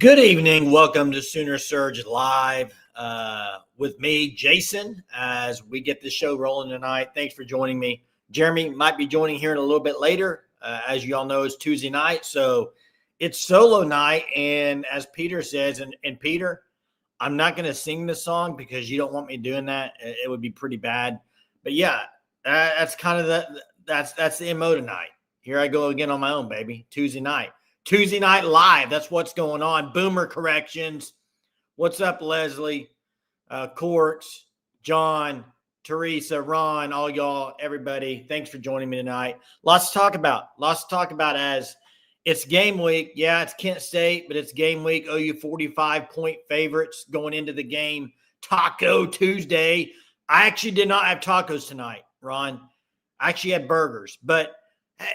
Good evening. Welcome to Sooner Surge Live with me, Jason, as we get the show rolling tonight. Thanks for joining me. Jeremy might be joining here in a little bit later. As you all know, it's Tuesday night, so it's solo night. And as Peter says, and Peter, I'm not going to sing the song because you don't want me doing that. It would be pretty bad. But yeah, that's kind of that's the MO tonight. Here I go again on my own, baby. Tuesday night live. That's what's going on. Boomer corrections. What's up, Leslie, Courts, John, Teresa, Ron, all y'all, everybody. Thanks for joining me tonight. Lots to talk about as it's game week. Yeah, it's Kent State, but it's game week. OU 45-point favorites going into the game. Taco Tuesday. I actually did not have tacos tonight, Ron. I actually had burgers, but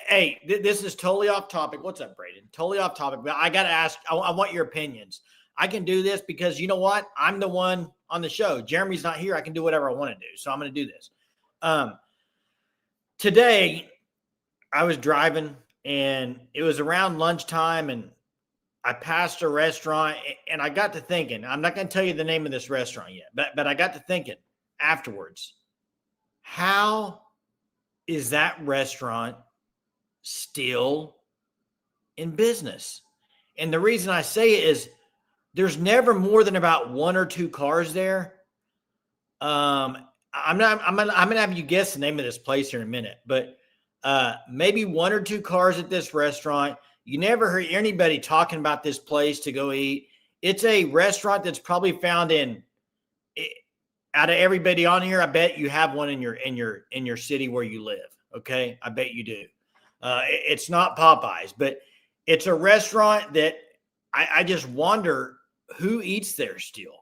hey, this is totally off topic. What's up, Braden? Totally off topic, but I got to ask, I want your opinions. I can do this because you know what? I'm the one on the show. Jeremy's not here. I can do whatever I want to do. So I'm going to do this. Today, I was driving and it was around lunchtime and I passed a restaurant and I got to thinking, I'm not going to tell you the name of this restaurant yet, but I got to thinking afterwards, how is that restaurant still in business? And the reason I say it is there's never more than about one or two cars there. I'm gonna have you guess the name of this place here in a minute, but maybe one or two cars at this restaurant. You never heard anybody talking about this place to go eat. It's a restaurant that's probably found out of everybody on here. I bet you have one in your city where you live. Okay, I bet you do. It's not Popeyes, but it's a restaurant that I just wonder who eats there still.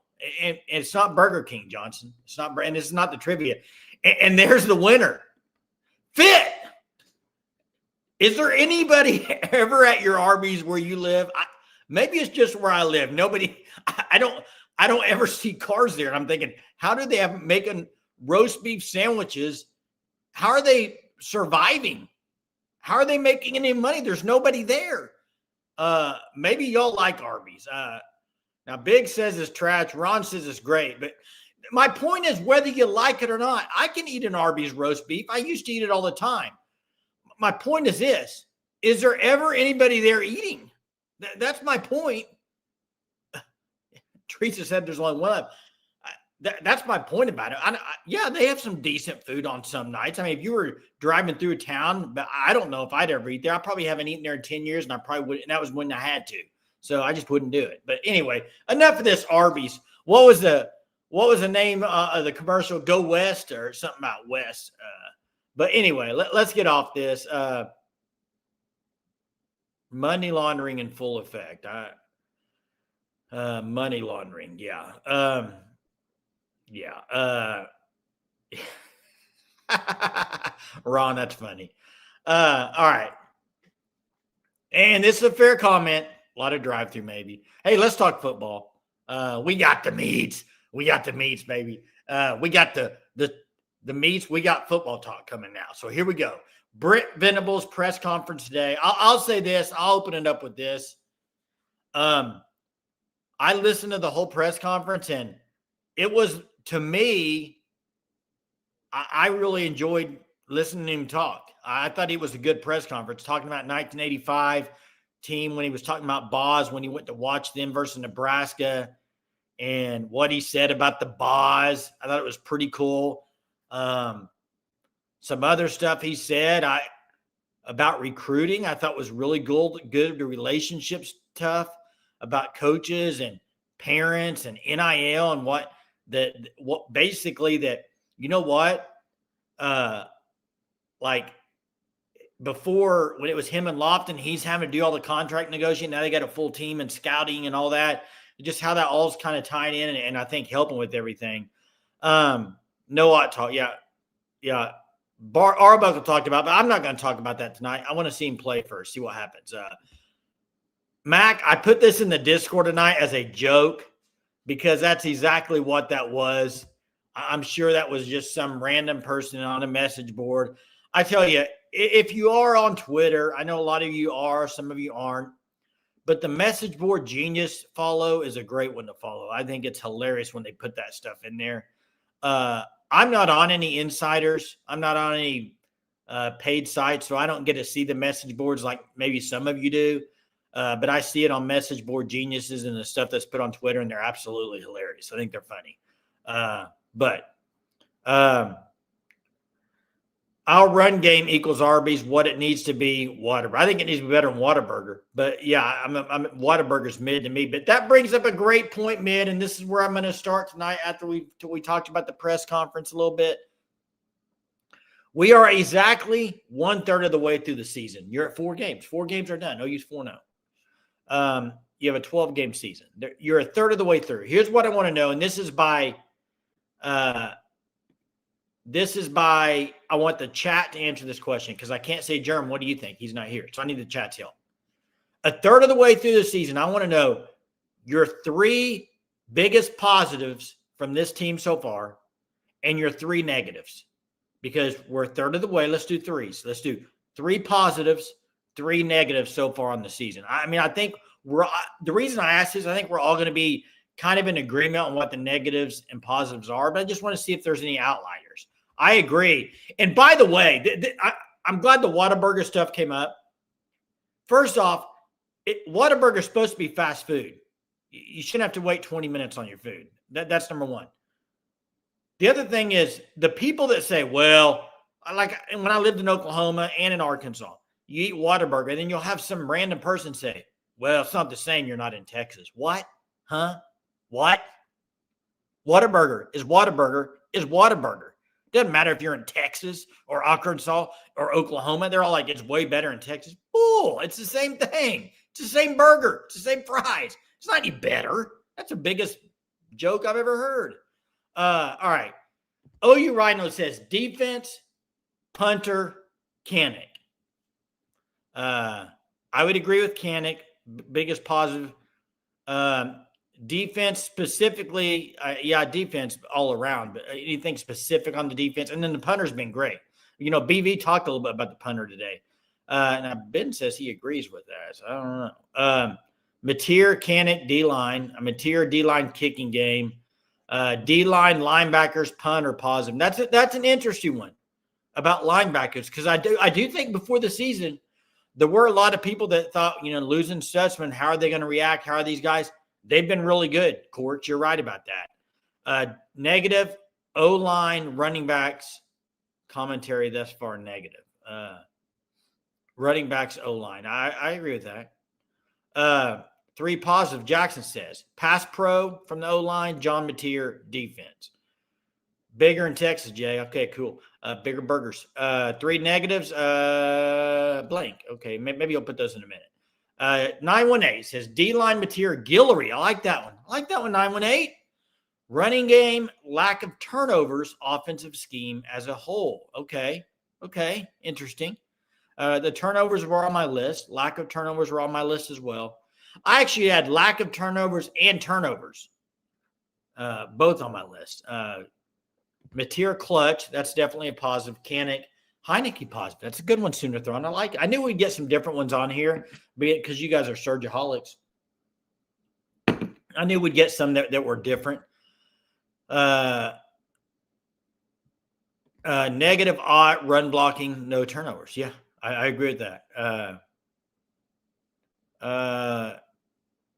And it's not Burger King, Johnson. It's not, and it's not the trivia. And there's the winner. Fit. Is there anybody ever at your Arby's where you live? Maybe it's just where I live. Nobody. I don't ever see cars there. And I'm thinking, how do they have making roast beef sandwiches? How are they surviving? How are they making any money? There's nobody there. Maybe y'all like Arby's. Now, Big says it's trash. Ron says it's great. But my point is, whether you like it or not, I can eat an Arby's roast beef. I used to eat it all the time. My point is this. Is there ever anybody there eating? That's my point. Teresa said there's only one. That's my point about it. Yeah, they have some decent food on some nights. I mean, if you were driving through town, but I don't know if I'd ever eat there. I probably haven't eaten there in 10 years, and I probably would. And that was when I had to. So I just wouldn't do it. But anyway, enough of this Arby's. What was the name of the commercial? Go West or something about West. But anyway, let's get off this. Money laundering in full effect. Money laundering. Yeah. Yeah. Ron, that's funny. All right. And this is a fair comment. A lot of drive-through, maybe. Hey, let's talk football. We got the meats. We got the meats, baby. We got the meats. We got football talk coming now. So here we go. Brent Venables press conference today. I'll say this. I'll open it up with this. I listened to the whole press conference, and it was, to me, I really enjoyed listening to him talk. I thought it was a good press conference, talking about 1985 team when he was talking about Boz, when he went to watch them versus Nebraska, and what he said about the Boz. I thought it was pretty cool. Some other stuff he said about recruiting, I thought was really good. The relationships tough about coaches and parents and NIL and what basically that, you know what, like before when it was him and Lofton, he's having to do all the contract negotiating. Now they got a full team and scouting and all that. Just how that all's kind of tied in and I think helping with everything. No talk. Yeah. Arbuckle talked about, but I'm not going to talk about that tonight. I want to see him play first, see what happens. Mac, I put this in the Discord tonight as a joke because that's exactly what that was. I'm sure that was just some random person on a message board. I tell you, if you are on Twitter, I know a lot of you are, some of you aren't, But the message board genius follow is a great one to follow. I think it's hilarious when they put that stuff in there. I'm not on any insiders. I'm not on any paid sites, so I don't get to see the message boards like maybe some of you do. But I see it on message board geniuses and the stuff that's put on Twitter, and they're absolutely hilarious. I think they're funny. Our run game equals Arby's. What it needs to be, Whataburger. I think it needs to be better than Whataburger. But yeah, I'm Whataburger's mid to me. But that brings up a great point, mid, and this is where I'm going to start tonight after we talked about the press conference a little bit. We are exactly 1/3 of the way through the season. You're at 4 games. 4 games are done. No use 4-0. You have a 12-game season. You're a third of the way through. Here's what I want to know, and this is by I want the chat to answer this question because I can't say, Jerm, what do you think? He's not here. So I need the chat's help. A third of the way through the season, I want to know your 3 biggest positives from this team so far and your 3 negatives. Because we're a third of the way. Let's do 3s. Let's do 3 positives, 3 negatives so far on the season. I mean, I think the reason I asked is I think we're all going to be kind of in agreement on what the negatives and positives are, but I just want to see if there's any outliers. I agree. And by the way, I'm glad the Whataburger stuff came up. First off, Whataburger is supposed to be fast food. You shouldn't have to wait 20 minutes on your food. That's number one. The other thing is the people that say, well, like when I lived in Oklahoma and in Arkansas, you eat Whataburger, and then you'll have some random person say, well, it's not the same. You're not in Texas. What? Huh? What? Whataburger is Whataburger is Whataburger. Doesn't matter if you're in Texas or Arkansas or Oklahoma. They're all like, it's way better in Texas. Bull. It's the same thing. It's the same burger. It's the same fries. It's not any better. That's the biggest joke I've ever heard. All right. OU Rhino says defense, punter, Canick. I would agree with Canick. Biggest positive. Defense specifically, defense all around. But anything specific on the defense? And then the punter's been great. You know, BV talked a little bit about the punter today. Now Ben says he agrees with that. So I don't know. Mateer, Canick, D-line. Mateer, D-line kicking game. D-line, linebackers, punt or positive. That's an interesting one about linebackers because I do think before the season there were a lot of people that thought, losing Stutzman, how are they going to react? How are these guys? They've been really good, Court. You're right about that. Negative, O-line, running backs, commentary thus far negative. Running backs, O-line. I agree with that. 3 positive, Jackson says. Pass pro from the O-line, John Mateer, defense. Bigger in Texas, Jay. Okay, cool. Bigger burgers. 3 negatives, blank. Okay, maybe I'll put those in a minute. 918 says D-line Mateer, Guillory. I like that one. 918. Running game, lack of turnovers, offensive scheme as a whole. Okay, interesting. The turnovers were on my list. Lack of turnovers were on my list as well. I actually had lack of turnovers and turnovers, both on my list. Mateer clutch, that's definitely a positive. Canick, Heineke positive. That's a good one, Sooner Thrown. I like it. I knew we'd get some different ones on here, because you guys are Surgeaholics. I knew we'd get some that were different. Negative, odd, run blocking, no turnovers. Yeah, I agree with that.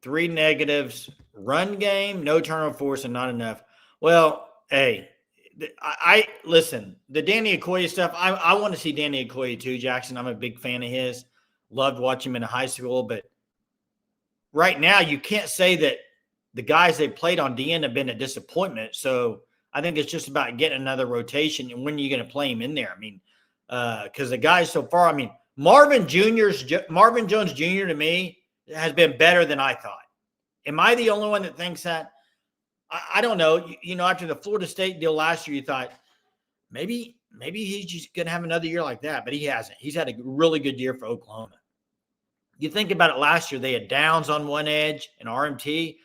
3 negatives, run game, no turnover force, and not enough. Well, hey, I listen, the Danny Okoye stuff, I want to see Danny Okoye too, Jackson. I'm a big fan of his. Loved watching him in high school, but right now you can't say that the guys they played on DN have been a disappointment. So I think it's just about getting another rotation and when are you going to play him in there? I mean, because the guys so far, Marvin Jones Jr. to me has been better than I thought. Am I the only one that thinks that? I don't know. After the Florida State deal last year, you thought maybe he's just going to have another year like that, but he hasn't. He's had a really good year for Oklahoma. You think about it last year, they had Downs on one edge and RMT.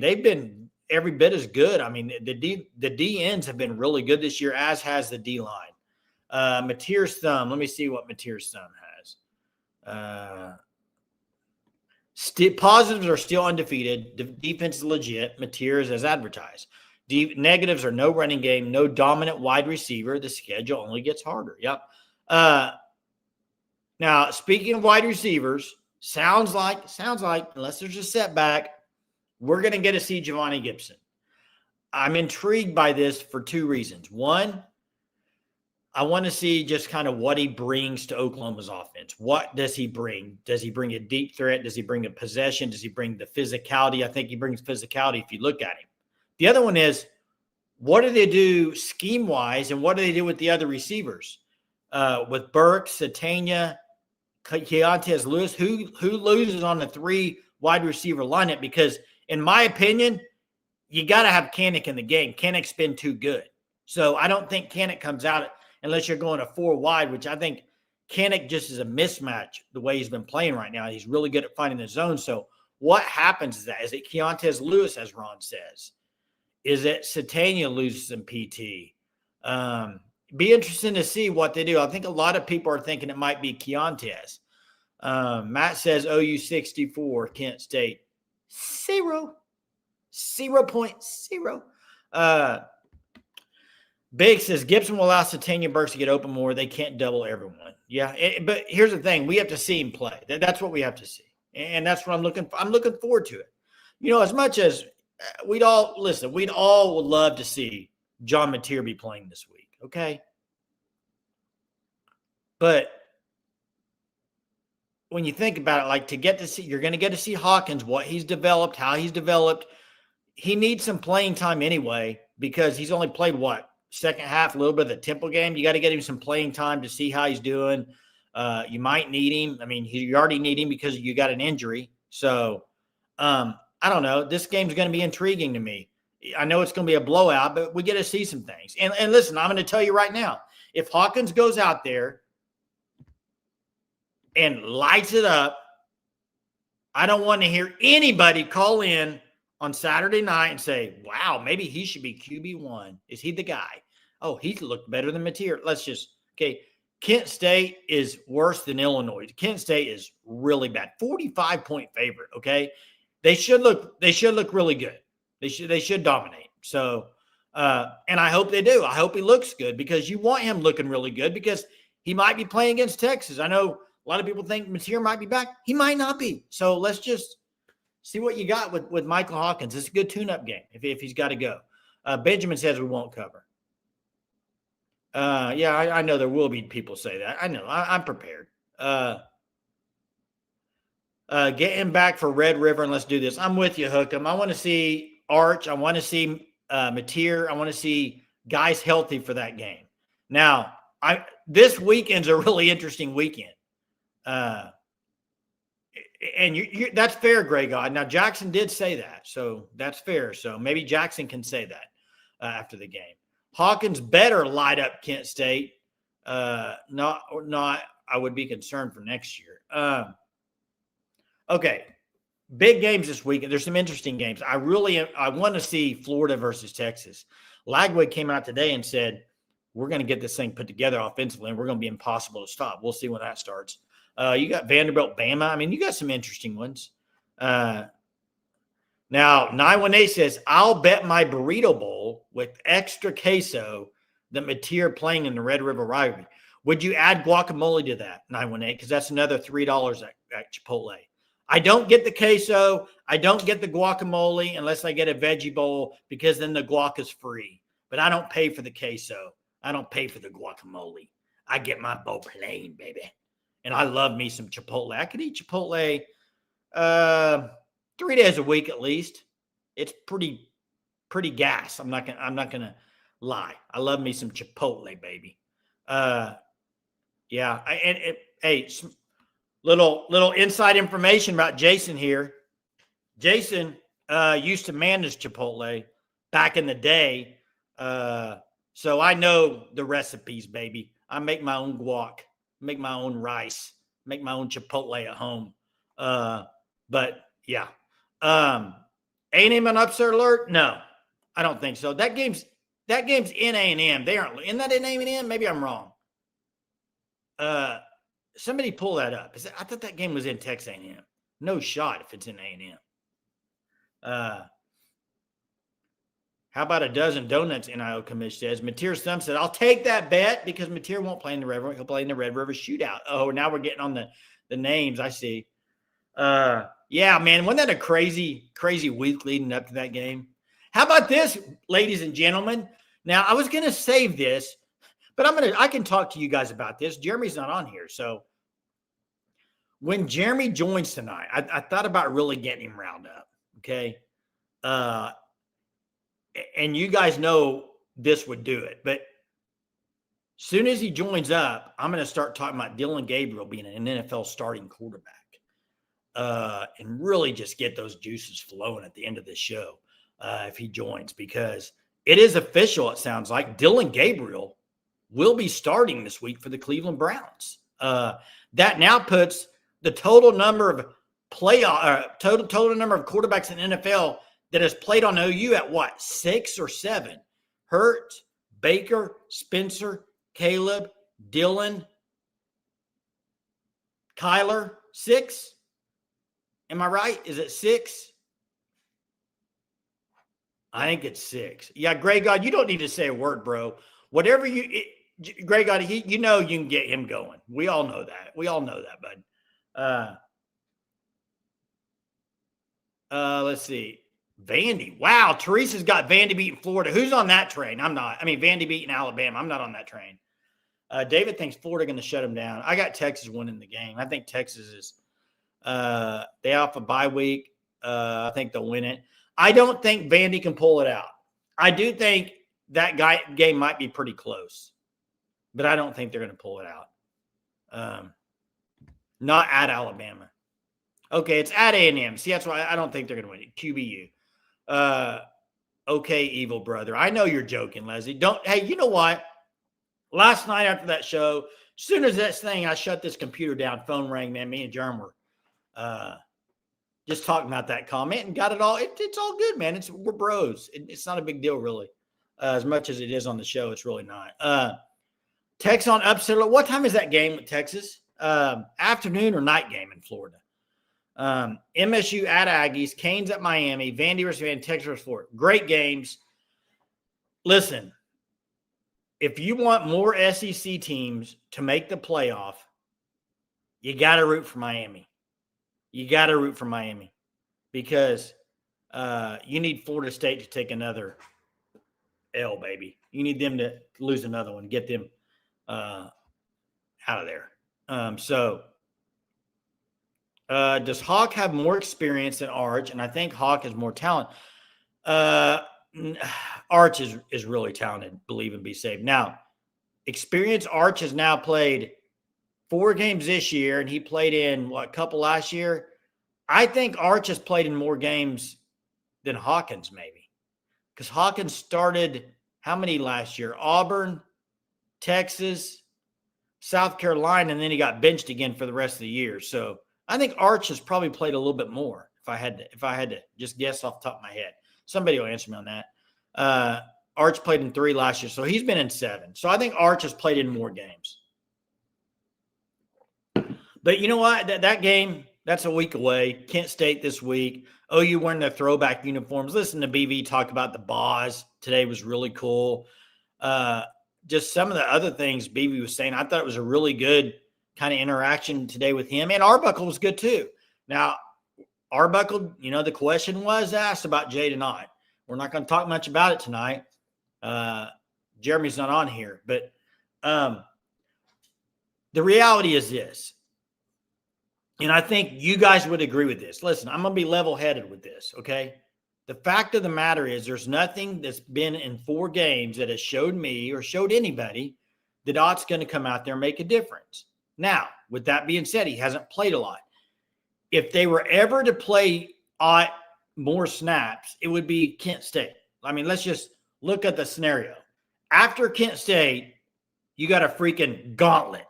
They've been every bit as good. The D ends have been really good this year, as has the D line. Mateer's thumb. Let me see what Mateer's thumb has. Positives are still undefeated. Defense is legit. Materials as advertised. Negatives are no running game, no dominant wide receiver. The schedule only gets harder. Yep. Now, speaking of wide receivers, sounds like, unless there's a setback, we're going to get to see Giovanni Gibson. I'm intrigued by this for two reasons. One, I want to see just kind of what he brings to Oklahoma's offense. What does he bring? Does he bring a deep threat? Does he bring a possession? Does he bring the physicality? I think he brings physicality if you look at him. The other one is, what do they do scheme-wise, and what do they do with the other receivers? With Burke, Satania, Keontae Lewis, who loses on the 3 wide receiver lineup? Because in my opinion, you got to have Kanak in the game. Kanak's been too good. So I don't think Kanak comes out unless you're going a 4 wide, which I think Kanak just is a mismatch the way he's been playing right now. He's really good at finding the zone. So what happens is that? Is it Keontae Lewis, as Ron says? Is it Satania loses some PT? Be interesting to see what they do. I think a lot of people are thinking it might be Keontae. Matt says OU 64, Kent State 0.0. Big says Gibson will allow Satania Burks to get open more. They can't double everyone. Yeah, but here's the thing: we have to see him play. That's what we have to see, and that's what I'm looking forward to it. You know, as much as we'd all would love to see John Mateer be playing this week, okay? But when you think about it, like, you're going to get to see Hawkins, what he's developed, how he's developed. He needs some playing time anyway, because he's only played second half, a little bit of the Temple game. You got to get him some playing time to see how he's doing. You might need him. I mean, you already need him because you got an injury. So, I don't know. This game's going to be intriguing to me. I know it's going to be a blowout, but we get to see some things. And listen, I'm going to tell you right now, if Hawkins goes out there and lights it up, I don't want to hear anybody call in on Saturday night and say, wow, maybe he should be QB1. Is he the guy? Oh, he's looked better than Mateer. Kent State is worse than Illinois. Kent State is really bad. 45-point favorite, okay? They should look really good. They should dominate. So, and I hope they do. I hope he looks good, because you want him looking really good, because he might be playing against Texas. I know a lot of people think Mateer might be back. He might not be. So let's just see what you got with Michael Hawkins. It's a good tune-up game if he's got to go. Benjamin says we won't cover. Yeah, I know there will be people say that. I know. I'm prepared. Get him back for Red River, and let's do this. I'm with you, Hookem. I want to see Arch. I want to see Mateer. I want to see guys healthy for that game. Now, this weekend's a really interesting weekend. And that's fair, Gray God. Now, Jackson did say that, so that's fair. So maybe Jackson can say that after the game. Hawkins better light up Kent State. Not. I would be concerned for next year. Okay, big games this weekend. There's some interesting games. I want to see Florida versus Texas. Lagway came out today and said, we're going to get this thing put together offensively, and we're going to be impossible to stop. We'll see when that starts. You got Vanderbilt, Bama. I mean, you got some interesting ones. Now, 918 says, I'll bet my burrito bowl with extra queso that Mateer playing in the Red River rivalry. Would you add guacamole to that, 918? Because that's another $3 at Chipotle. I don't get the queso. I don't get the guacamole unless I get a veggie bowl, because then the guac is free. But I don't pay for the queso. I don't pay for the guacamole. I get my bowl plain, baby. And I love me some Chipotle. I could eat Chipotle 3 days a week at least. It's pretty gas. I'm not gonna lie. I love me some Chipotle, baby. Yeah. Hey, little inside information about Jason here. Jason used to manage Chipotle back in the day. So I know the recipes, baby. I make my own guac, make my own rice, make my own Chipotle at home. But yeah. A&M an upset alert? No, I don't think so. That game's in A&M. They aren't. Isn't that in A&M? Maybe I'm wrong. Somebody pull that up. I thought that game was in Texas A&M. No shot if it's in A&M. How about a dozen donuts? NIL commission says. Mateer's thumb said, I'll take that bet because Mateer won't play in the Red River. He'll play in the Red River Shootout. Oh, now we're getting on the names. I see. Yeah, man. Wasn't that a crazy, crazy week leading up to that game? How about this, ladies and gentlemen? Now, I was going to save this, but I can talk to you guys about this. Jeremy's not on here. So when Jeremy joins tonight, I thought about really getting him riled up. Okay. And you guys know this would do it. But as soon as he joins up, I'm going to start talking about Dillon Gabriel being an NFL starting quarterback. And really just get those juices flowing at the end of this show if he joins, because it is official, it sounds like. Dillon Gabriel will be starting this week for the Cleveland Browns. That now puts the total number of total number of quarterbacks in NFL that has played on OU at what, 6 or 7? Hurt, Baker, Spencer, Caleb, Dillon, Kyler, 6. Am I right? Is it 6? I think it's 6. Yeah, Greg God, you don't need to say a word, bro. Whatever Greg God, you know you can get him going. We all know that. We all know that, bud. Let's see. Vandy. Wow, Teresa's got Vandy beating Florida. Who's on that train? I'm not. I mean, Vandy beating Alabama. I'm not on that train. David thinks Florida going to shut him down. I got Texas winning the game. I think Texas is they off a bye week. I think they'll win it. I don't think Vandy can pull it out. I do think that game might be pretty close, but I don't think they're going to pull it out. Not at Alabama. Okay, it's at A&M. See, that's why I don't think they're going to win it. QBU. Okay, evil brother. I know you're joking, Leslie. Hey, you know what? Last night after that show, as soon as I shut this computer down, phone rang, man. Me and Jerm were just talking about that comment and got it all. It's all good, man. We're bros. It's not a big deal, really. As much as it is on the show, it's really not. Texas on upset. What time is that game with Texas? Afternoon or night game in Florida? MSU at Aggies, Canes at Miami, Vandy versus Vandy, Texas versus Florida. Great games. Listen, if you want more SEC teams to make the playoff, you got to root for Miami. You got to root for Miami because you need Florida State to take another L, baby. You need them to lose another one, get them out of there. Does Hawk have more experience than Arch? And I think Hawk has more talent. Arch is really talented, believe and be saved. Now, experience, Arch has now played 4 games this year, and he played in, a couple last year? I think Arch has played in more games than Hawkins, maybe. Because Hawkins started how many last year? Auburn, Texas, South Carolina, and then he got benched again for the rest of the year. So I think Arch has probably played a little bit more if I had to just guess off the top of my head. Somebody will answer me on that. Arch played in 3 last year, so he's been in 7. So I think Arch has played in more games. But you know what? That game, that's a week away. Kent State this week. OU wearing their throwback uniforms. Listen to BV talk about the Boz today was really cool. Just some of the other things BV was saying, I thought it was a really good kind of interaction today with him. And Arbuckle was good too. Now, Arbuckle, the question was asked about Jay tonight. We're not going to talk much about it tonight. Jeremy's not on here. But the reality is this. And I think you guys would agree with this. Listen, I'm going to be level-headed with this, okay? The fact of the matter is there's nothing that's been in 4 games that has showed me or showed anybody that Ott's going to come out there and make a difference. Now, with that being said, he hasn't played a lot. If they were ever to play Ott more snaps, it would be Kent State. I mean, let's just look at the scenario. After Kent State, you got a freaking gauntlet.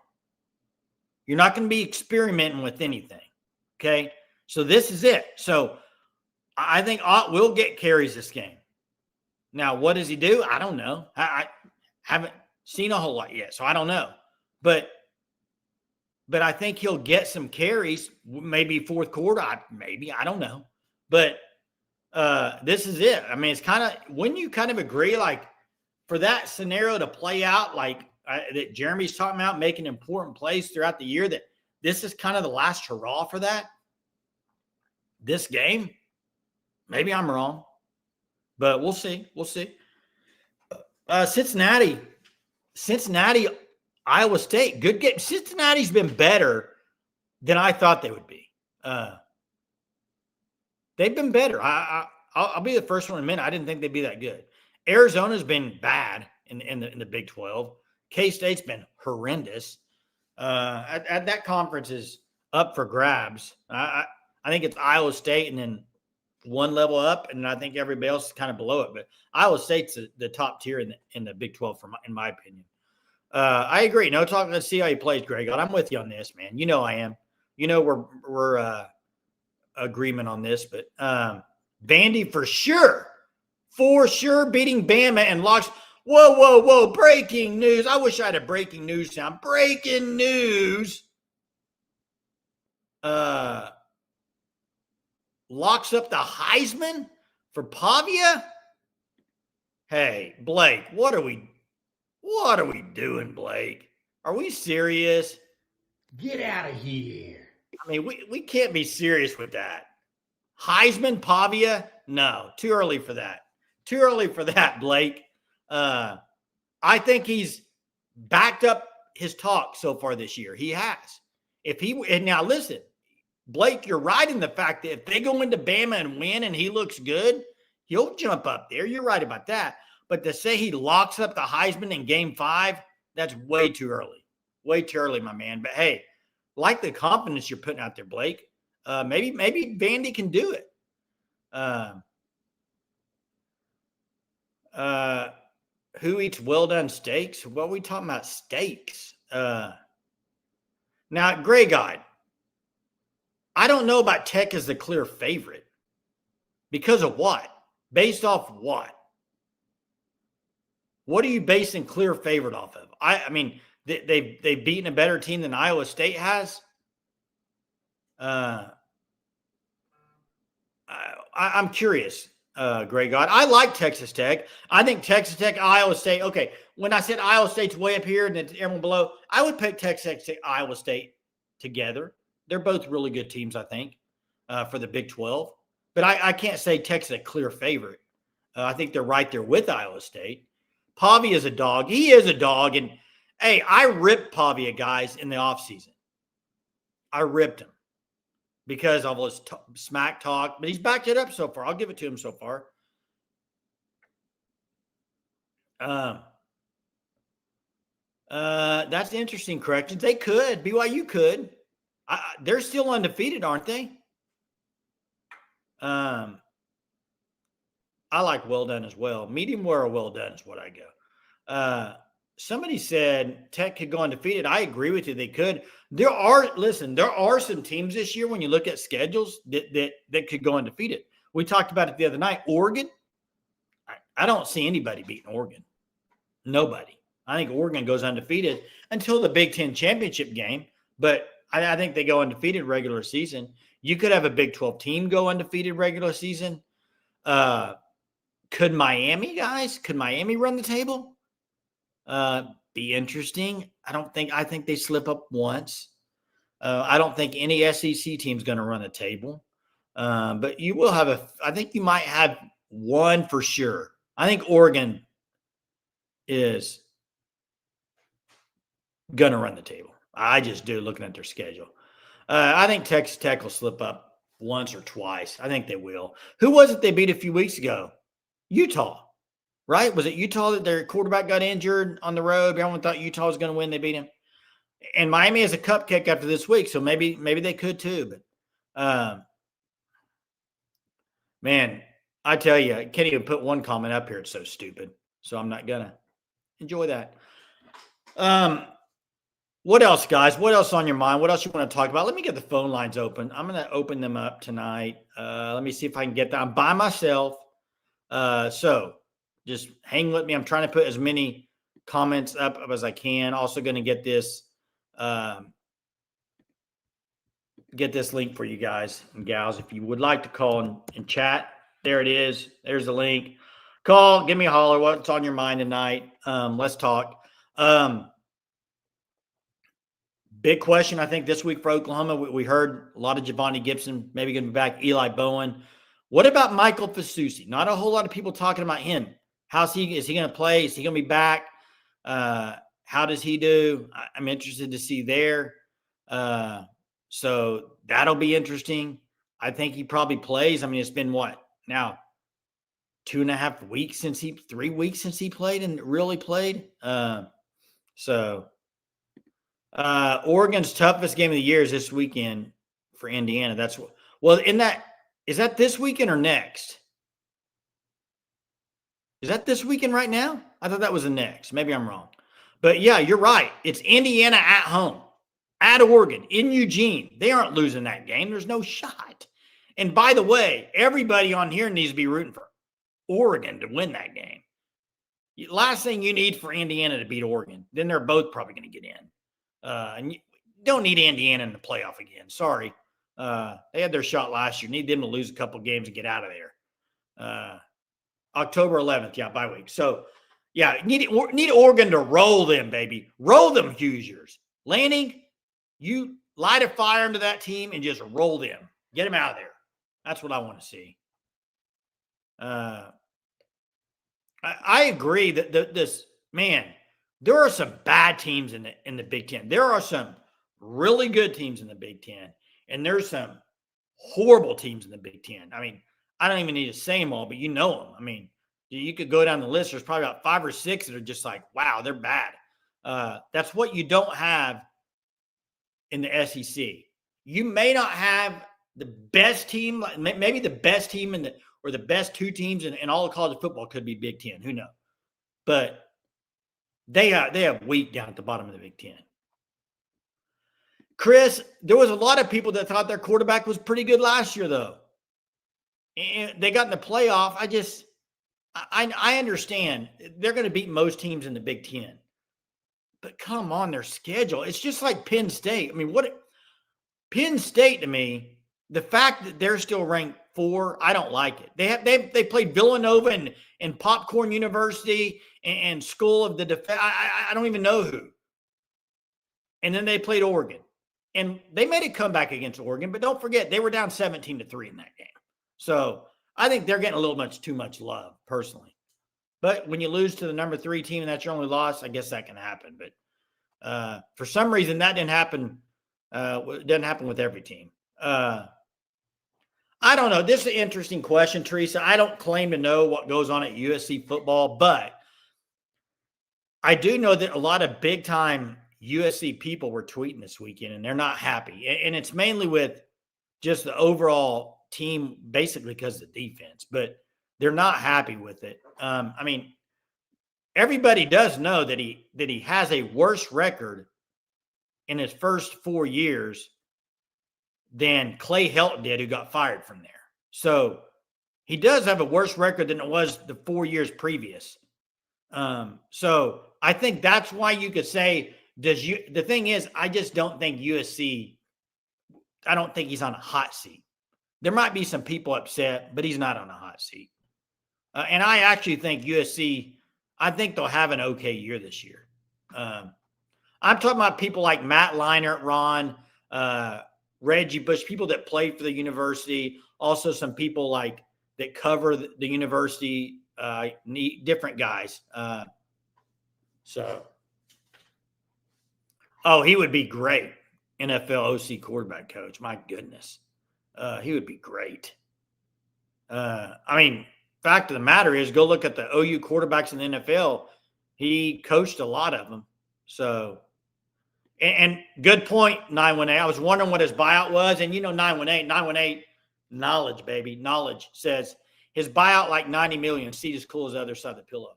You're not going to be experimenting with anything, okay? So this is it. So I think Ott will get carries this game. Now, what does he do? I don't know. I haven't seen a whole lot yet, so I don't know. But but I think he'll get some carries, maybe fourth quarter. I don't know. But this is it. I mean, it's kind of, when you kind of agree, like, for that scenario to play out, like that Jeremy's talking about, making important plays throughout the year, that this is kind of the last hurrah for that. This game, maybe I'm wrong, but we'll see. We'll see. Cincinnati, Iowa State, good game. Cincinnati's been better than I thought they would be. They've been better. I'll be the first one to admit I didn't think they'd be that good. Arizona's been bad in the Big 12. K-State's been horrendous. That conference is up for grabs. I think it's Iowa State and then one level up, and I think everybody else is kind of below it. But Iowa State's the top tier in the Big 12, in my opinion. I agree. No talk. Let's see how he plays, Greg. I'm with you on this, man. You know I am. You know we're agreement on this, but Vandy for sure beating Bama and locks. Whoa! Breaking news! I wish I had a breaking news sound. Breaking news. Locks up the Heisman for Pavia. Hey, Blake, what are we doing, Blake? Are we serious? Get out of here. I mean, we can't be serious with that. Heisman, Pavia? No, too early for that. Too early for that, Blake. I think he's backed up his talk so far this year. He has. And now listen, Blake, you're right in the fact that if they go into Bama and win and he looks good, he'll jump up there. You're right about that. But to say he locks up the Heisman in Game 5, that's way too early. Way too early, my man. But hey, like the confidence you're putting out there, Blake. Maybe Vandy can do it. Who eats well-done steaks? What are we talking about? Steaks. Now, Gray God, I don't know about Tech as the clear favorite. Because of what? Based off what? What are you basing clear favorite off of? I mean, they've beaten a better team than Iowa State has. I'm curious, Gray God. I like Texas Tech. I think Texas Tech, Iowa State. Okay, when I said Iowa State's way up here and it's everyone below, I would pick Texas Tech, Iowa State together. They're both really good teams, I think, for the Big 12. But I can't say Texas a clear favorite. I think they're right there with Iowa State. Pavia is a dog. He is a dog. And, hey, I ripped Pavia, guys, in the offseason. I ripped him because of his smack talk. But he's backed it up so far. I'll give it to him so far. That's interesting corrections. They could. BYU could. They're still undefeated, aren't they? I like well done as well. Medium well or well done is what I go. Somebody said Tech could go undefeated. I agree with you. They could. There are some teams this year when you look at schedules that could go undefeated. We talked about it the other night. Oregon. I don't see anybody beating Oregon. Nobody. I think Oregon goes undefeated until the Big Ten championship game. But I think they go undefeated regular season. You could have a Big 12 team go undefeated regular season. Could Miami run the table? Be interesting. I think they slip up once. I don't think any SEC team's going to run the table. But you will have I think you might have one for sure. I think Oregon is going to run the table. I just do, looking at their schedule. I think Texas Tech will slip up once or twice. I think they will. Who was it they beat a few weeks ago? Utah, right? Was it Utah that their quarterback got injured on the road? Everyone thought Utah was going to win. They beat him. And Miami has a cupcake after this week, so maybe they could too. But, man, I tell you, I can't even put one comment up here. It's so stupid. So I'm not going to enjoy that. What else, guys? What else on your mind? What else you want to talk about? Let me get the phone lines open. I'm going to open them up tonight. Let me see if I can get that. I'm by myself. So just hang with me. I'm trying to put as many comments up as I can. Also going to get this get this link for you guys and gals. If you would like to call and chat, there it is. There's the link. Call, give me a holler. What's on your mind tonight? Let's talk. Big question, I think, this week for Oklahoma. We heard a lot of Javonte Gibson, maybe going to be back, Eli Bowen. What about Michael Fasusi? Not a whole lot of people talking about him. Is he going to play? Is he going to be back? How does he do? I'm interested to see there. So that'll be interesting. I think he probably plays. I mean, it's been what now? 3 weeks since he played and really played. Oregon's toughest game of the year is this weekend for Indiana. Is that this weekend or next? Is that this weekend right now? I thought that was the next. Maybe I'm wrong. But yeah, you're right. It's Indiana at home, at Oregon, in Eugene. They aren't losing that game. There's no shot. And by the way, everybody on here needs to be rooting for Oregon to win that game. Last thing you need for Indiana to beat Oregon. Then they're both probably going to get in. And you don't need Indiana in the playoff again. Sorry. They had their shot last year. Need them to lose a couple games and get out of there. October 11th, bye week. So, need Oregon to roll them, baby. Roll them, Hoosiers. Lanning, you light a fire into that team and just roll them. Get them out of there. That's what I want to see. I agree that there are some bad teams in the Big Ten. There are some really good teams in the Big Ten, and there's some horrible teams in the Big Ten. I mean, I don't even need to say them all, but you know them. I mean, you could go down the list. There's probably about 5 or 6 that are just like, wow, they're bad. That's what you don't have in the SEC. You may not have the best team, maybe the best team or the best 2 teams in all of college football could be Big Ten. Who knows? But they have weak down at the bottom of the Big Ten. Chris, there was a lot of people that thought their quarterback was pretty good last year, though. And they got in the playoff. I understand they're going to beat most teams in the Big Ten. But come on, their schedule. It's just like Penn State. I mean, Penn State to me, the fact that they're still ranked 4, I don't like it. They played Villanova and Popcorn University and School of the Defense. I don't even know who. And then they played Oregon. And they made a comeback against Oregon, but don't forget, they were down 17-3 in that game. So I think they're getting a little too much love, personally. But when you lose to the number 3 team and that's your only loss, I guess that can happen. But for some reason, that didn't happen. It doesn't happen with every team. I don't know. This is an interesting question, Teresa. I don't claim to know what goes on at USC football, but I do know that a lot of big-time USC people were tweeting this weekend, and they're not happy. And it's mainly with just the overall team, basically because of the defense. But they're not happy with it. I mean, everybody does know that he has a worse record in his first 4 years than Clay Helton did, who got fired from there. So he does have a worse record than it was the 4 years previous. So I think that's why you could say, the thing is, I just don't think USC, I don't think he's on a hot seat. There might be some people upset, but he's not on a hot seat. And I actually think USC, I think they'll have an okay year this year. I'm talking about people like Matt Leinart, Ron, Reggie Bush, people that played for the university, also some people like that cover the university, different guys. He would be great. NFL OC quarterback coach. My goodness. He would be great. Fact of the matter is, go look at the OU quarterbacks in the NFL. He coached a lot of them. So, and good point, 918. I was wondering what his buyout was. And 918, knowledge, baby. Knowledge says his buyout like $90 million. Seat as cool as the other side of the pillow.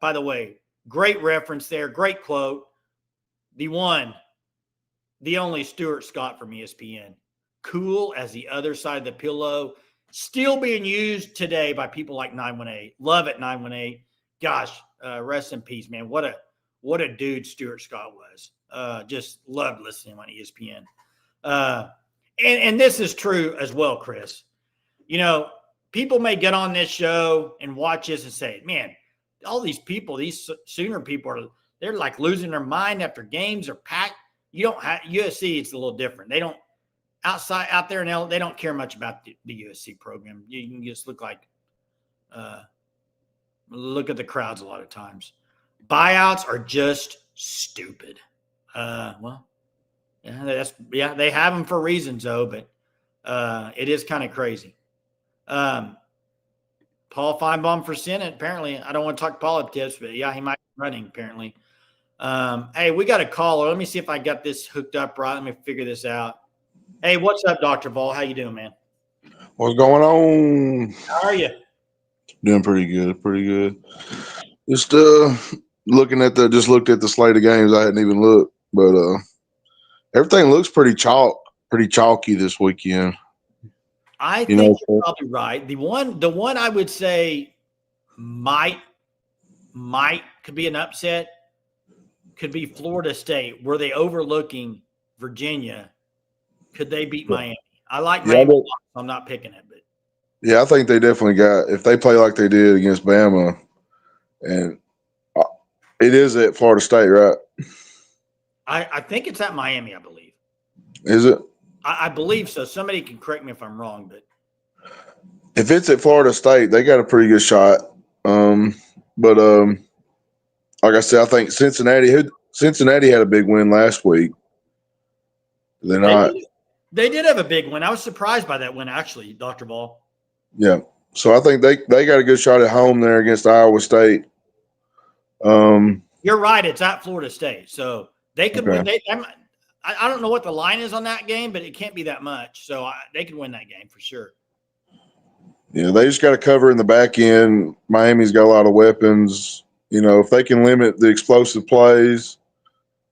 By the way, great reference there. Great quote. The one, the only Stuart Scott from ESPN. Cool as the other side of the pillow. Still being used today by people like 918. Love it, 918. Gosh, rest in peace, man. What a dude Stuart Scott was. Just loved listening on ESPN. And this is true as well, Chris. People may get on this show and watch this and say, "Man, all these people, these Sooner people they're like losing their mind after games are packed." You don't have USC. It's a little different. They don't out there in L. They don't care much about the USC program. You can just look at the crowds a lot of times. Buyouts are just stupid. They have them for reasons though, but it is kind of crazy. Paul Feinbaum for Senate. Apparently, I don't want to talk politics, but yeah, he might be running apparently. Hey, we got a caller. Let me see if I got this hooked up right. Let me figure this out. Hey, what's up, Dr. Vol? How you doing, man? What's going on? How are you? Doing pretty good. Just looked at the slate of games. I hadn't even looked, but everything looks pretty chalky this weekend. I think you're probably right. The one I would say might could be an upset could be Florida State. Were they overlooking Virginia? Could they beat Miami? I like Miami. I'm not picking it, but yeah, I think they definitely got, if they play like they did against Bama, and it is at Florida State, right? I think it's at Miami, I believe. Is it? I believe so. Somebody can correct me if I'm wrong, but if it's at Florida State, they got a pretty good shot. But like I said, I think Cincinnati had a big win last week. They're not. They did have a big win. I was surprised by that win, actually, Dr. Ball. Yeah. So I think they got a good shot at home there against Iowa State. You're right. It's at Florida State. So they could win. I don't know what the line is on that game, but it can't be that much. So they could win that game for sure. Yeah, they just got to cover in the back end. Miami's got a lot of weapons. If they can limit the explosive plays,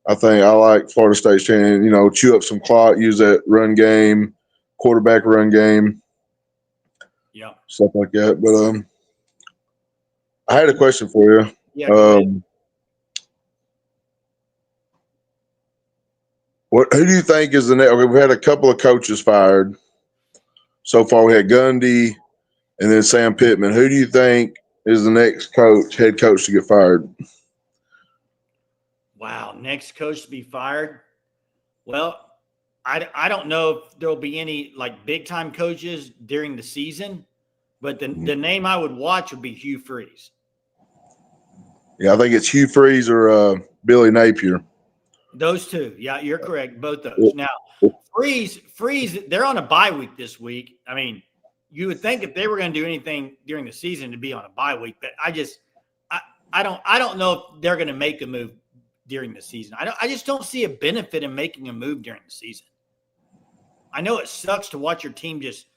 I think I like Florida State's chance, chew up some clock, use that run game, quarterback run game. Yeah. Stuff like that. But I had a question for you. Yeah. Who do you think is the next? Okay, we've had a couple of coaches fired so far. We had Gundy and then Sam Pittman. Who do you think is the next head coach to get fired? Wow, next coach to be fired. Well, I don't know if there'll be any like big time coaches during the season, but the name I would watch would be Hugh Freeze. Yeah, I think it's Hugh Freeze or Billy Napier. Those two. Yeah, you're correct. Both those. Now, Freeze, they're on a bye week this week. I mean, you would think if they were going to do anything during the season to be on a bye week, but I don't know if they're going to make a move during the season. I just don't see a benefit in making a move during the season. I know it sucks to watch your team just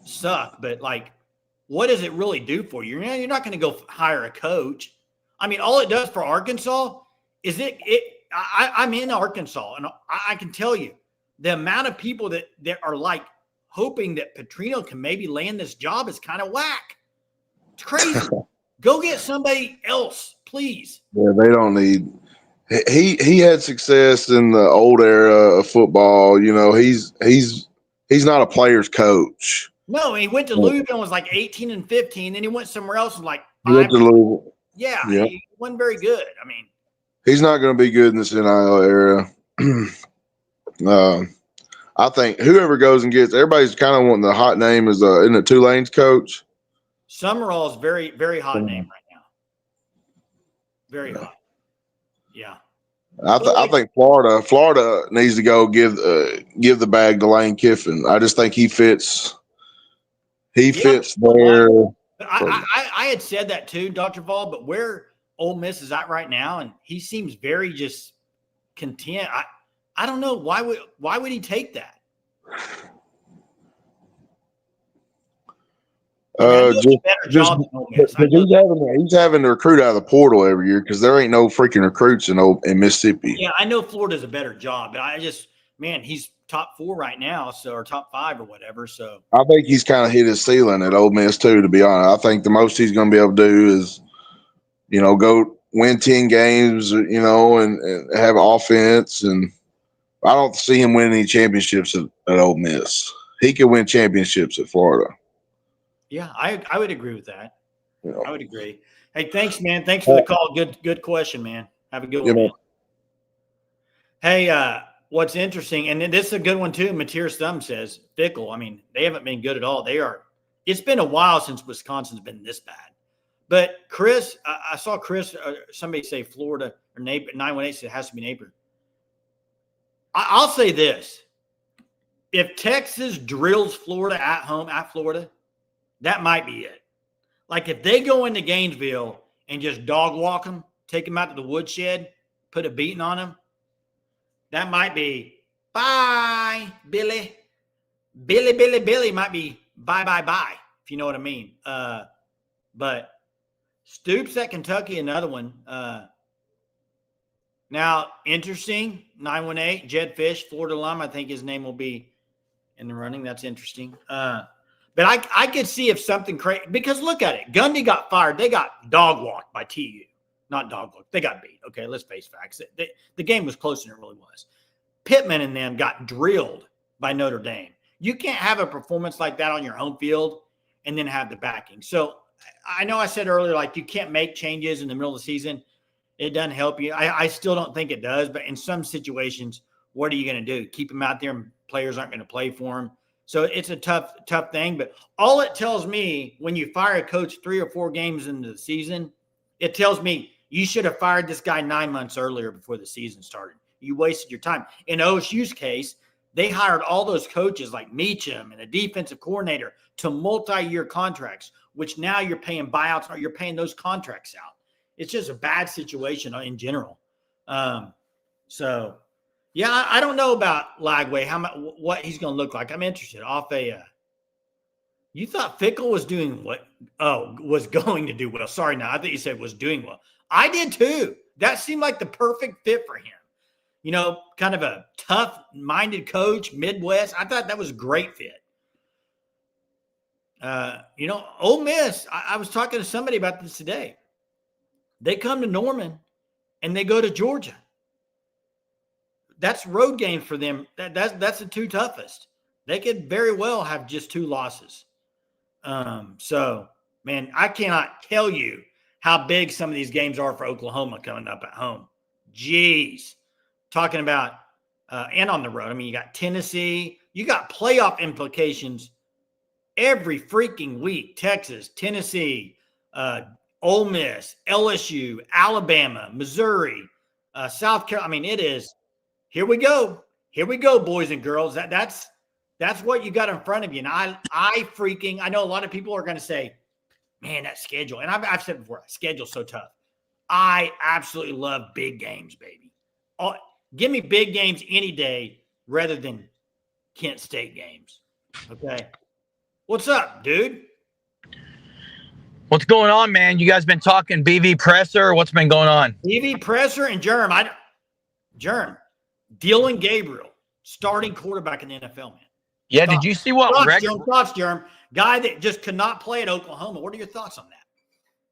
suck, but like, what does it really do for you? You're not going to go hire a coach. I mean, all it does for Arkansas is I'm in Arkansas, and I can tell you the amount of people that are like hoping that Petrino can maybe land this job is kind of whack. It's crazy. Go get somebody else, please. Yeah, they don't need. He had success in the old era of football. He's not a player's coach. No, he went to Louisville and was like 18-15, and he went somewhere else and like 5. He went to Louisville. Yeah, he wasn't very good. I mean, he's not going to be good in this NIL era. I think whoever goes and gets, everybody's kind of wanting the hot name isn't it Tulane's coach? Summerall's very, very hot name right now. Very hot. Yeah. I think Florida needs to go give the bag to Lane Kiffin. I just think he fits. He fits there. I had said that too, Dr. Vol, but where Ole Miss is at right now, and he seems very just content. I don't know why would he take that? He's having to recruit out of the portal every year because there ain't no freaking recruits in Mississippi. Yeah, I know Florida's a better job, but he's top 4 right now, or top 5 or whatever. So I think he's kind of hit his ceiling at Ole Miss too. To be honest, I think the most he's going to be able to do is, go win 10 games, and have offense and I don't see him winning any championships at Ole Miss. He could win championships at Florida. Yeah, I would agree with that. You know. I would agree. Hey, thanks, man. Thanks for the call. Good question, man. Have a good one, man. Hey, what's interesting, and this is a good one too. Matthias Thumb says Fickle. I mean, they haven't been good at all. It's been a while since Wisconsin's been this bad. But Chris, I saw Chris. Somebody say Florida or 918 said it has to be Napier. I'll say this: if Texas drills Florida at home at Florida, that might be it. Like if they go into Gainesville and just dog walk them, take them out to the woodshed, put a beating on them, that might be bye, Billy. Billy might be bye, if you know what I mean. But Stoops at Kentucky, another one. Now, interesting, 918, Jed Fish, Florida alum. I think his name will be in the running. That's interesting. But I could see if something crazy, because look at it. Gundy got fired. They got dog walked by TU. Not dog walked. They got beat. Okay, let's face facts. The game was closer than it really was. Pittman and them got drilled by Notre Dame. You can't have a performance like that on your home field and then have the backing. So I know I said earlier, like you can't make changes in the middle of the season. It doesn't help you. I still don't think it does. But in some situations, what are you going to do? Keep them out there and players aren't going to play for them. So it's a tough thing. But all it tells me when you fire a coach 3 or 4 games into the season, it tells me you should have fired this guy 9 months earlier before the season started. You wasted your time. In OSU's case, they hired all those coaches like Meacham and a defensive coordinator to multi-year contracts, which now you're paying buyouts or you're paying those contracts out. It's just a bad situation in general. So, yeah, I don't know about Lagway, what he's going to look like. I'm interested. You thought Fickle was doing what? Oh, was going to do well. Sorry, now I thought you said was doing well. I did too. That seemed like the perfect fit for him. You know, kind of a tough-minded coach, Midwest. I thought that was a great fit. Ole Miss, I was talking to somebody about this today. They come to Norman and they go to Georgia. That's road games for them. That's the 2 toughest. They could very well have just 2 losses. So, man, I cannot tell you how big some of these games are for Oklahoma coming up at home. Jeez. Talking about and on the road. I mean, you got Tennessee. You got playoff implications every freaking week. Texas, Tennessee, Ole Miss, LSU, Alabama, Missouri, South Carolina. I mean, it is. Here we go. Here we go, boys and girls. That's what you got in front of you. And I know a lot of people are going to say, man, that schedule. And I've said before, schedule's so tough. I absolutely love big games, baby. Give me big games any day rather than Kent State games. Okay. What's up, dude? What's going on, man? You guys been talking BV Presser? What's been going on? BV Presser and Germ. Dylan Gabriel, starting quarterback in the NFL, man. Yeah, did you see what thoughts, Germ? Guy that just could not play at Oklahoma. What are your thoughts on that?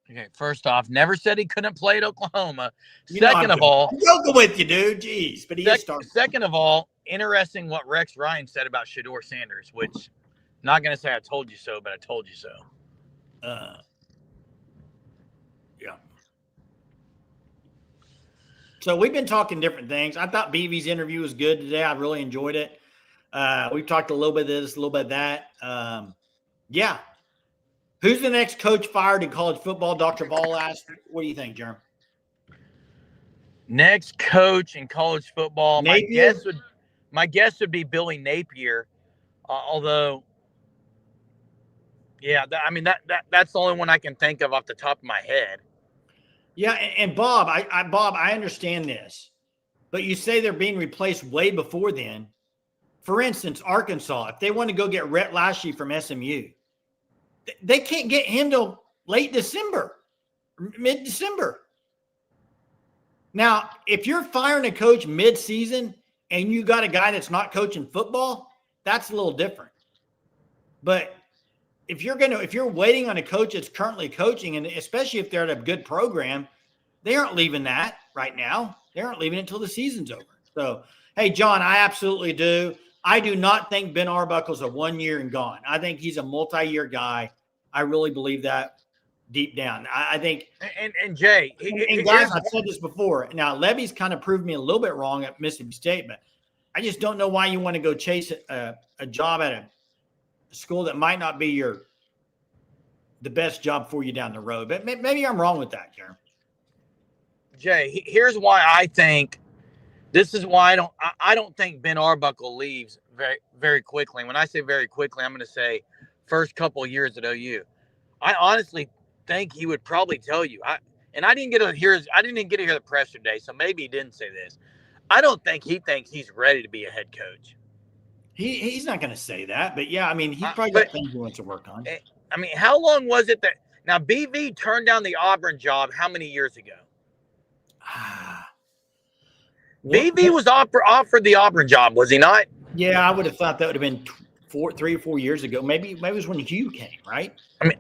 Okay, first off, never said he couldn't play at Oklahoma. Second of all, I'm joking with you, dude. Jeez, but he is starting. Second of all, interesting what Rex Ryan said about Shedeur Sanders, which I'm not going to say I told you so, but I told you so. Yeah. So we've been talking different things. I thought BV's interview was good today. I really enjoyed it. We've talked a little bit of this, a little bit of that. Yeah. Who's the next coach fired in college football? Dr. Ball asked. What do you think, Jerm? Next coach in college football, Napier? my guess would be Billy Napier. Although, yeah, that's the only one I can think of off the top of my head. Yeah, and Bob, I understand this, but you say they're being replaced way before then. For instance, Arkansas, if they want to go get Rhett Lashlee from SMU, they can't get him till late December, mid-December. Now, if you're firing a coach mid-season and you got a guy that's not coaching football, that's a little different. But if you're waiting on a coach that's currently coaching, and especially if they're at a good program, they aren't leaving that right now. They aren't leaving it until the season's over. So, Hey, John, I absolutely do. I do not think Ben Arbuckle's a 1 year and gone. I think he's a multi-year guy. I really believe that deep down. I think. And Jay, And guys, I've said this before. Now, Levy's kind of proved me a little bit wrong at Mississippi State, but I just don't know why you want to go chase a job at a school that might not be the best job for you down the road. But maybe I'm wrong with that, Jeremy. Jay, here's why I think. This is why I don't think Ben Arbuckle leaves very, very quickly. When I say very quickly, I'm going to say first couple of years at OU. I honestly think he would probably tell you. I didn't get to hear the press today, so maybe he didn't say this. I don't think he thinks he's ready to be a head coach. He's not going to say that, but yeah, I mean, he's probably got things he wants to work on. I mean, how long was it that now BV turned down the Auburn job? How many years ago? BV was offered the Auburn job, was he not? Yeah, I would have thought that would have been 3 or 4 years ago. Maybe it was when Hugh came, right? I mean,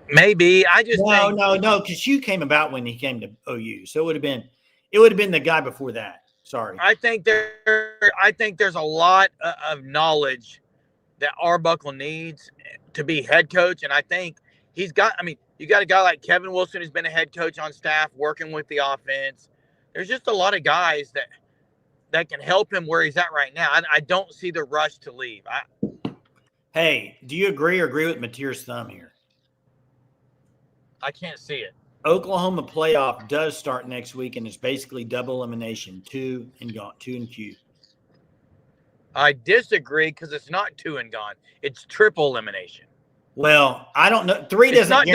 maybe. I just no, because Hugh came about when he came to OU, so it would have been the guy before that. Sorry. I think there's a lot of knowledge that Arbuckle needs to be head coach, and I think he's got. I mean, you got a guy like Kevin Wilson who's been a head coach on staff, working with the offense. There's just a lot of guys that can help him where he's at right now. I don't see the rush to leave. Hey, do you agree with Mateer's thumb here? I can't see it. Oklahoma playoff does start next week, and it's basically double elimination, 2 and gone, 2 and Q. I disagree because it's not 2 and gone. It's triple elimination. Well, I don't know. 3 doesn't.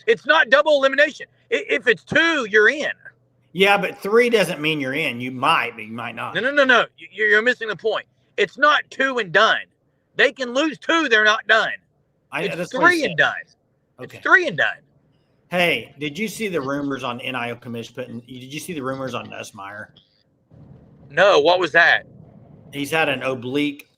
It's not double elimination. If it's 2, you're in. Yeah, but 3 doesn't mean you're in. You might, but you might not. No. You're missing the point. It's not 2 and done. They can lose 2. They're not done. It's 3 and done. Okay. It's 3 and done. Hey, did you see the rumors on NIL commission? Did you see the rumors on Nussmeier? No, what was that? He's had an oblique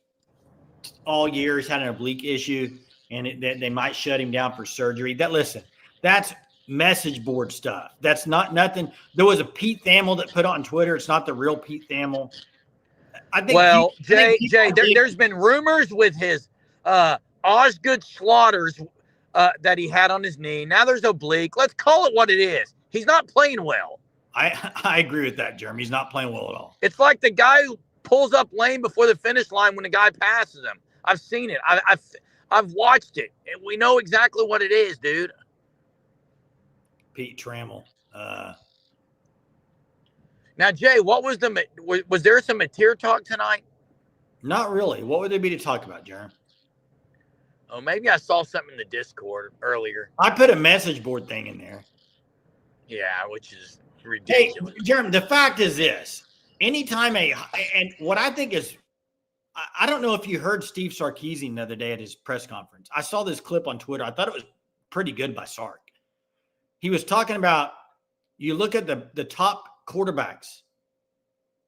all year. He's had an oblique issue, and they might shut him down for surgery. That's message board stuff. That's not nothing. There was a Pete Thamel that put on Twitter. It's not the real Pete Thamel. I think. Well, Jay, there's been rumors with his Osgood Slaughters that he had on his knee. Now there's oblique. Let's call it what it is. He's not playing well. I agree with that, Jeremy. He's not playing well at all. It's like the guy who pulls up lane before the finish line when the guy passes him. I've seen it. I've watched it. We know exactly what it is, dude. Pete Trammell. Now, Jay, what was was there some Mateer talk tonight? Not really. What would there be to talk about, Jeremy? Oh, maybe I saw something in the Discord earlier. I put a message board thing in there. Yeah, which is ridiculous. Hey, Jeremy, the fact is this. Anytime and what I think is, I don't know if you heard Steve Sarkisian the other day at his press conference. I saw this clip on Twitter. I thought it was pretty good by Sark. He was talking about, you look at the top quarterbacks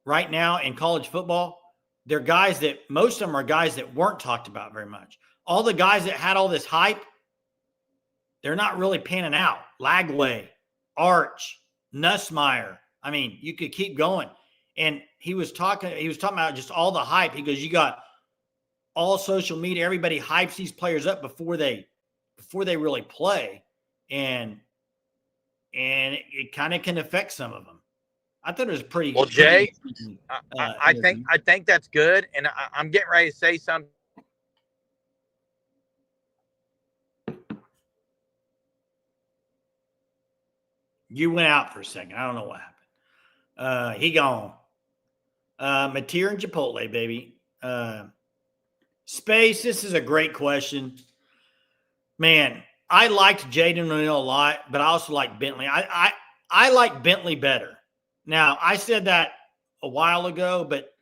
right now in college football, they're guys that, most of them are guys that weren't talked about very much. All the guys that had all this hype, they're not really panning out. Lagway, Arch, Nussmeier. I mean, you could keep going. And he was talking about just all the hype. He goes, you got all social media, everybody hypes these players up before they really play. And it kind of can affect some of them. I thought it was pretty. Well, Jay, I think that's good, and I'm getting ready to say something. You went out for a second. I don't know what happened. He gone. Mateer and Chipotle, baby. Space. This is a great question, man. I liked Jaden O'Neal a lot, but I also like Bentley. I like Bentley better. Now, I said that a while ago, but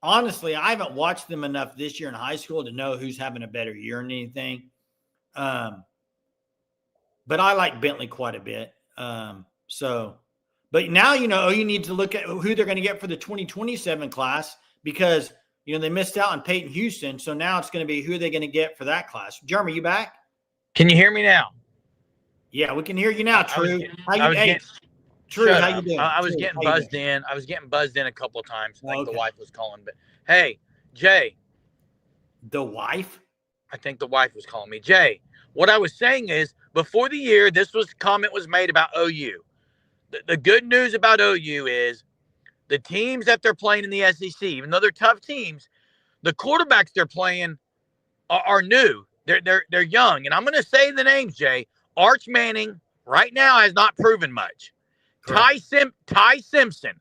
honestly, I haven't watched them enough this year in high school to know who's having a better year than anything. But I like Bentley quite a bit. But now, you need to look at who they're going to get for the 2027 class because, they missed out on Peyton Houston. So now it's going to be who are they going to get for that class. Jeremy, you back? Can you hear me now? Yeah, we can hear you now, True. True, Shut how up. you doing? I was True, getting how you buzzed doing? in. I was getting buzzed in a couple of times. I think Okay. the wife was calling. But hey, Jay, The wife? I think the wife was calling me. Jay, what I was saying is before the year, comment was made about OU. The good news about OU is the teams that they're playing in the SEC, even though they're tough teams, the quarterbacks they're playing are new. They're young. And I'm going to say the names, Jay. Arch Manning right now has not proven much. Correct. Ty Simpson.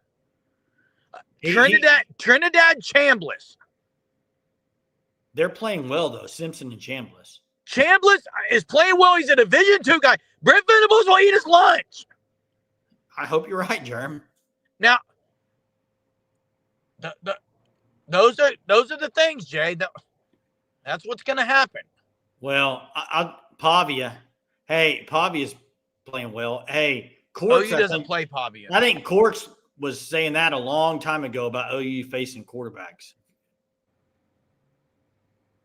Trinidad Chambliss. They're playing well, though, Simpson and Chambliss. Chambliss is playing well. He's a Division II guy. Brent Venables will eat his lunch. I hope you're right, Jerm. Now, those are the things, Jay. That's what's going to happen. Well, Pavia. Hey, Pavia's playing well. Hey, Corks OU play Pavia. I think Corks was saying that a long time ago about OU facing quarterbacks.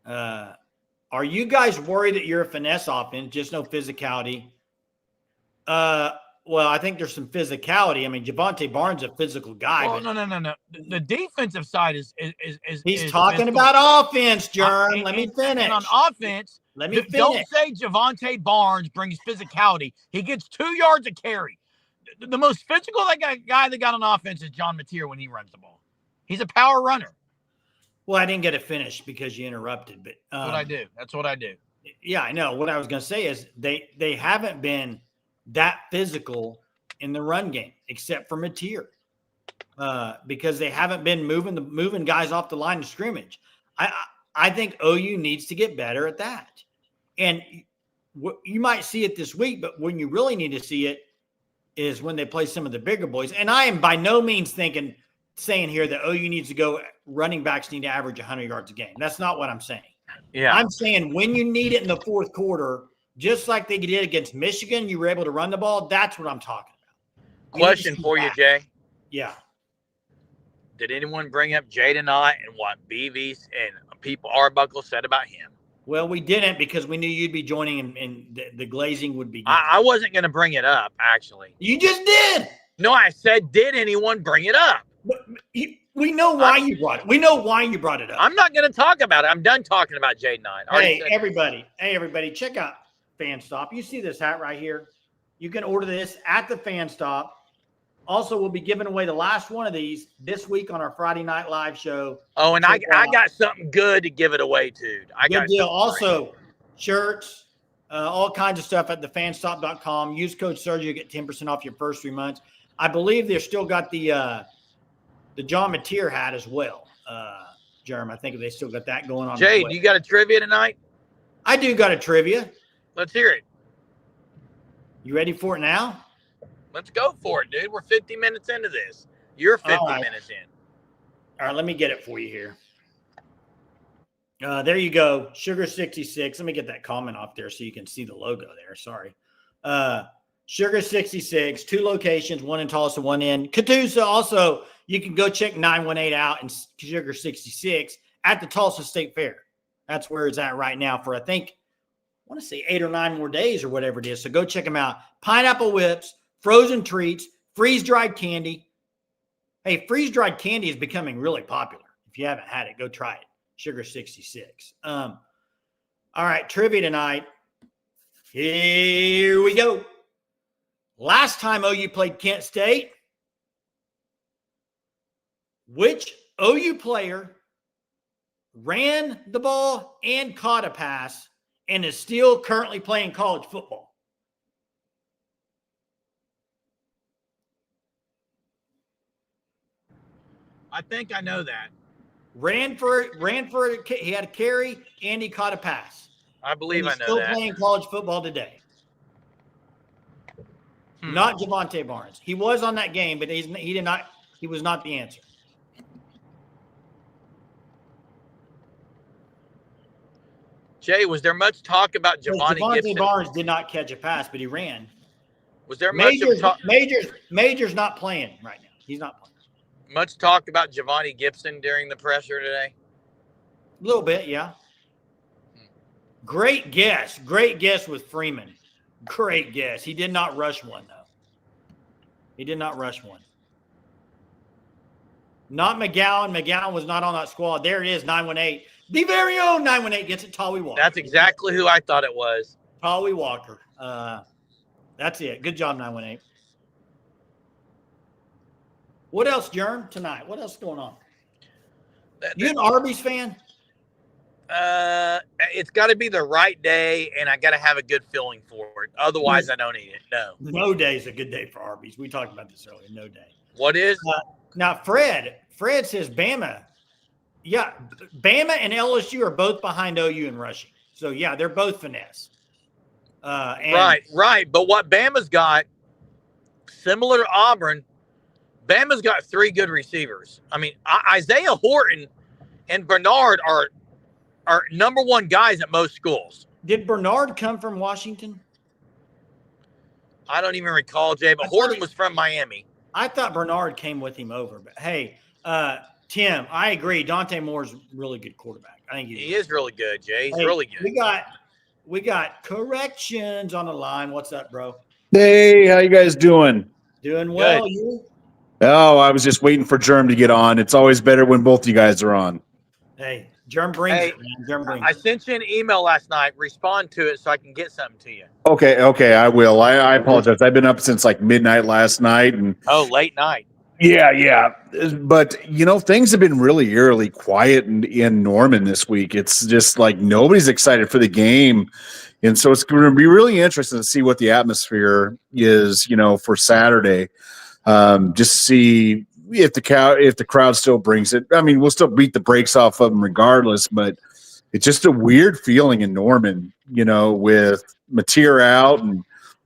Are you guys worried that you're a finesse offense, just no physicality? Well, I think there's some physicality. I mean, Javonte Barnes is a physical guy. Well, no. The defensive side is he's talking about offense, Jerm. Let me finish. And on offense, let me finish. Don't say Javonte Barnes brings physicality. He gets 2 yards a carry. The most physical guy that got on offense is John Mateer when he runs the ball. He's a power runner. Well, I didn't get it finished because you interrupted. But That's what I do. Yeah, I know. What I was going to say is they haven't been that physical in the run game, except for Mateer, because they haven't been moving guys off the line of scrimmage. I think OU needs to get better at that. And you might see it this week, but when you really need to see it is when they play some of the bigger boys. And I am by no means saying here that OU needs to go running backs need to average 100 yards a game. That's not what I'm saying. Yeah. I'm saying when you need it in the fourth quarter, just like they did against Michigan, you were able to run the ball. That's what I'm talking about. Question for you, Jay. Yeah. Did anyone bring up Jay tonight and what BV's and people Arbuckle said about him? Well, we didn't because we knew you'd be joining and the glazing would be good. I wasn't going to bring it up, actually. You just did. No, I said, did anyone bring it up? We know why you brought it. We know why you brought it up. I'm not going to talk about it. I'm done talking about Jay tonight. Hey, everybody, check out Fan Stop. You see this hat right here? You can order this at the Fan Stop. Also, we'll be giving away the last one of these this week on our Friday Night Live show. Oh, and I got something good to give it away, dude. Good deal. Also, shirts, all kinds of stuff at thefanstop.com. Use code Sergio, you get 10% off your first 3 months. I believe they've still got the John Mateer hat as well. Jerm, I think they still got that going on. Jay, do you got a trivia tonight? I do got a trivia. Let's hear it. You ready for it now? Let's go for it, dude. We're 50 minutes into this. You're 50 minutes in. All right, let me get it for you here. There you go. Sugar 66. Let me get that comment off there so you can see the logo there. Sorry. Sugar 66, 2 locations, one in Tulsa, one in Catoosa. Also, you can go check 918 out and Sugar 66 at the Tulsa State Fair. That's where it's at right now for, I want to say 8 or 9 more days or whatever it is. So go check them out. Pineapple whips, frozen treats, freeze-dried candy. Hey, freeze-dried candy is becoming really popular. If you haven't had it, go try it. Sugar 66. All right, trivia tonight. Here we go. Last time OU played Kent State, which OU player ran the ball and caught a pass and is still currently playing college football? I think I know that. He had a carry and he caught a pass. I believe I know that. Still playing college football today. Not Javonte Barnes. He was on that game, but he was not the answer. Jay, was there much talk about Javonte Gibson? Barnes did not catch a pass, but he ran. Was there Major's not playing right now. He's not playing. Much talk about Javonte Gibson during the presser today? A little bit, yeah. Great guess. Great guess with Freeman. Great guess. He did not rush one, though. He did not rush one. Not McGowan. McGowan was not on that squad. There it is, 918. The very own 918 gets it, Tolly Walker. That's exactly who I thought it was. Tolly Walker. That's it. Good job, 918. What else, Germ, tonight? What else is going on? You an Arby's fan? It's got to be the right day, and I got to have a good feeling for it. Otherwise, I don't eat it. No. No day is a good day for Arby's. We talked about this earlier. No day. What is? Now, Fred says Bama. Yeah, Bama and LSU are both behind OU in rushing. So, yeah, they're both finesse. Right. But what Bama's got, similar to Auburn, Bama's got 3 good receivers. I mean, Isaiah Horton and Bernard are number 1 guys at most schools. Did Bernard come from Washington? I don't even recall, Jay, but Horton was from Miami. I thought Bernard came with him over. But, hey, Tim, I agree. Dante Moore's really good quarterback. I think he is really good, Jay. He's hey, really good. We got corrections on the line. What's up, bro? Hey, how you guys doing? Doing well. Good. You? Oh, I was just waiting for Germ to get on. It's always better when both you guys are on. Hey, Germ brings it, man. Germ brings I sent you an email last night. Respond to it so I can get something to you. Okay, I will. I apologize. I've been up since like midnight last night. And late night. Yeah. But, things have been really quiet in Norman this week. It's just like nobody's excited for the game. And so it's going to be really interesting to see what the atmosphere is, for Saturday. Just see if the crowd still brings it. I mean, we'll still beat the brakes off of them regardless, but it's just a weird feeling in Norman, with Mateer out, and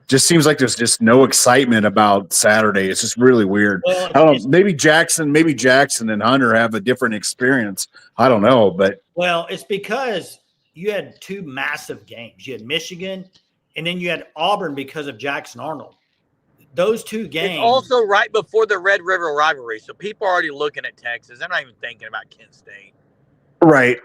just seems like there's just no excitement about Saturday. It's just really weird. Well, I don't know. Maybe Jackson and Hunter have a different experience. I don't know, but it's because you had 2 massive games. You had Michigan, and then you had Auburn because of Jackson Arnold. Those 2 games. It's also right before the Red River rivalry, so people are already looking at Texas. They're not even thinking about Kent State. right.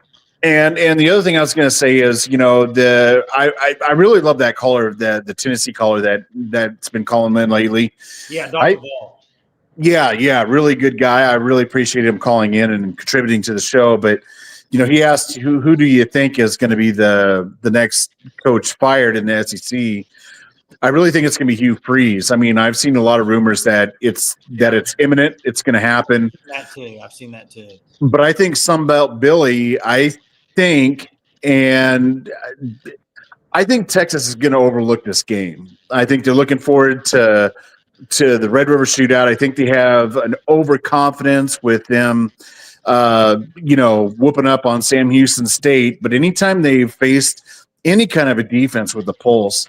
And the other thing I was going to say is, I really love that caller, the Tennessee caller that's been calling in lately. Yeah, Dr. Ball. Yeah, really good guy. I really appreciate him calling in and contributing to the show. But he asked who do you think is going to be the next coach fired in the SEC? I really think it's going to be Hugh Freeze. I mean, I've seen a lot of rumors that it's imminent. It's going to happen. That too. I've seen that too. But I think Sunbelt Billy, I think Texas is going to overlook this game. I think they're looking forward to the Red River Shootout. I think they have an overconfidence with them, whooping up on Sam Houston State. But anytime they've faced any kind of a defense with the pulse,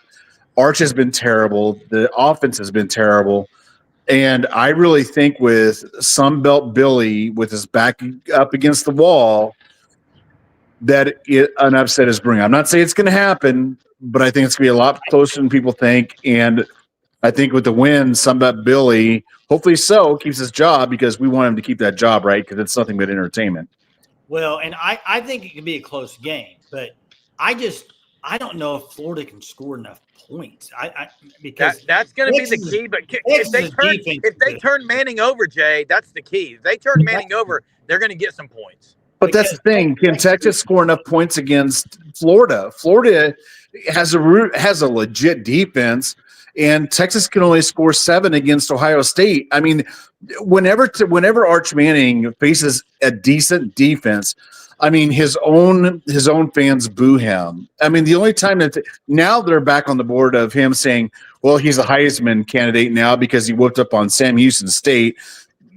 Arch has been terrible. The offense has been terrible. And I really think with Sunbelt Billy, with his back up against the wall, that an upset is brewing. I'm not saying it's going to happen, but I think it's going to be a lot closer than people think. And I think with the win, Sunbelt Billy, hopefully keeps his job, because we want him to keep that job, right? Because it's nothing but entertainment. Well, and I think it could be a close game, but I don't know if Florida can score enough points. Because that's going to be the key. But if they turn Manning over, Jay, that's the key. If they turn Manning over, they're going to get some points. But that's the thing. Can Texas score enough points against Florida? Florida has a legit defense, and Texas can only score 7 against Ohio State. I mean, whenever Arch Manning faces a decent defense, I mean, his own fans boo him. I mean, the only time now they're back on the board of him saying, well, he's a Heisman candidate now because he whooped up on Sam Houston State.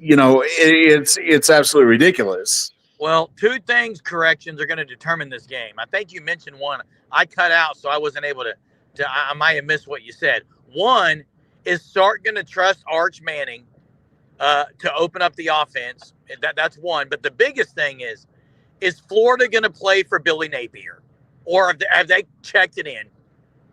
It's absolutely ridiculous. Well, 2 corrections are going to determine this game. I think you mentioned one. I cut out, so I wasn't able to I might have missed what you said. One, is Sark going to trust Arch Manning to open up the offense? That's one. But the biggest thing is Florida going to play for Billy Napier, or have they checked it in?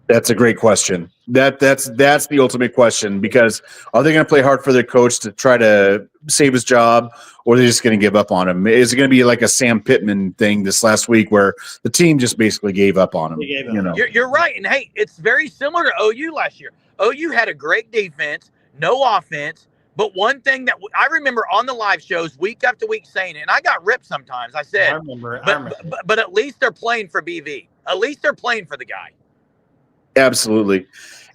That's a great question. That's the ultimate question, because are they going to play hard for their coach to try to save his job, or are they just going to give up on him? Is it going to be like a Sam Pittman thing this last week where the team just basically gave up on him? You're right. And hey, it's very similar to OU last year. OU had a great defense. no offense. But one thing that I remember on the live shows week after week saying it, and I got ripped sometimes. I said, I remember it. But at least they're playing for BV. At least they're playing for the guy. Absolutely.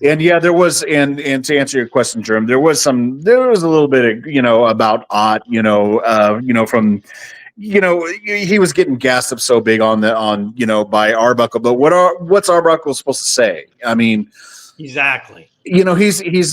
And yeah, there was, and to answer your question, Jerm, there was a little bit of, about Ott, from, he was getting gassed up so big by Arbuckle, but what's Arbuckle supposed to say? I mean, exactly. He's